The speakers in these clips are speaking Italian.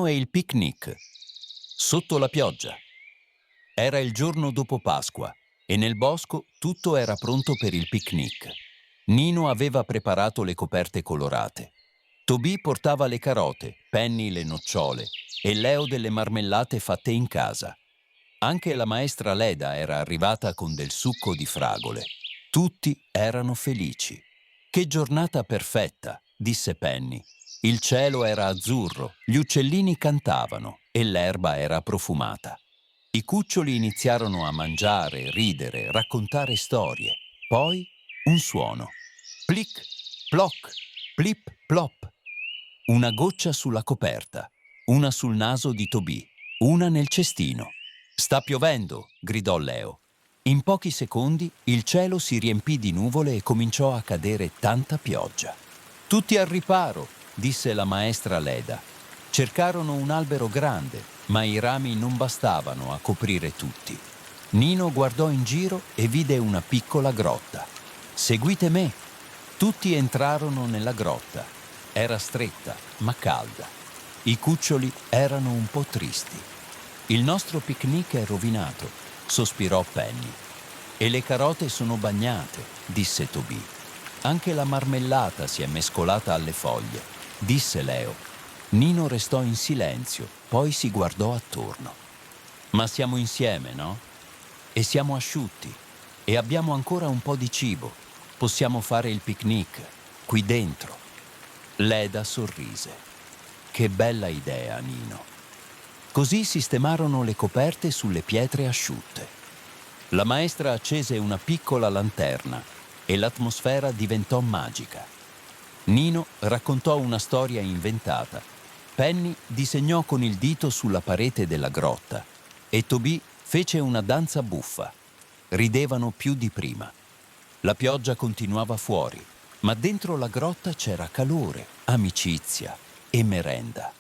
Nino e il picnic. Sotto la pioggia. Era il giorno dopo Pasqua e nel bosco tutto era pronto per il picnic. Nino aveva preparato le coperte colorate. Tobì portava le carote, Penny le nocciole e Leo delle marmellate fatte in casa. Anche la maestra Leda era arrivata con del succo di fragole. Tutti erano felici. Che giornata perfetta, disse Penny. Il cielo era azzurro, gli uccellini cantavano e l'erba era profumata. I cuccioli iniziarono a mangiare, ridere, raccontare storie. Poi un suono. Plic, ploc, plip, plop. Una goccia sulla coperta, una sul naso di Tobì, una nel cestino. «Sta piovendo», gridò Leo. In pochi secondi il cielo si riempì di nuvole e cominciò a cadere tanta pioggia. «Tutti al riparo», disse la maestra Leda. Cercarono un albero grande, ma i rami non bastavano a coprire tutti. Nino guardò in giro e vide una piccola grotta. «Seguite me». Tutti entrarono nella grotta. Era stretta, ma calda. I cuccioli erano un po' tristi. «Il nostro picnic è rovinato», sospirò Penny. «E le carote sono bagnate», disse Tobì. «Anche la marmellata si è mescolata alle foglie», disse Leo. Nino restò in silenzio, poi si guardò attorno. «Ma siamo insieme, no? E siamo asciutti. E abbiamo ancora un po' di cibo. Possiamo fare il picnic, qui dentro». Leda sorrise. «Che bella idea, Nino». Così sistemarono le coperte sulle pietre asciutte. La maestra accese una piccola lanterna e l'atmosfera diventò magica. Nino raccontò una storia inventata. Penny disegnò con il dito sulla parete della grotta e Tobì fece una danza buffa. Ridevano più di prima. La pioggia continuava fuori, ma dentro la grotta c'era calore, amicizia e merenda.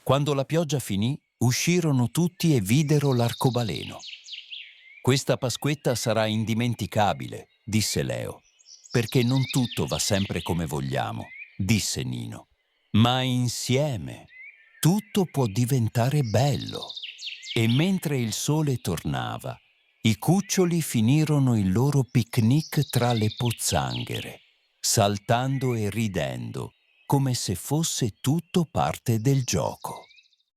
Quando la pioggia finì, uscirono tutti e videro l'arcobaleno. «Questa Pasquetta sarà indimenticabile», disse Leo. «Perché non tutto va sempre come vogliamo», disse Nino. «Ma insieme tutto può diventare bello». E mentre il sole tornava, i cuccioli finirono il loro picnic tra le pozzanghere, saltando e ridendo, come se fosse tutto parte del gioco.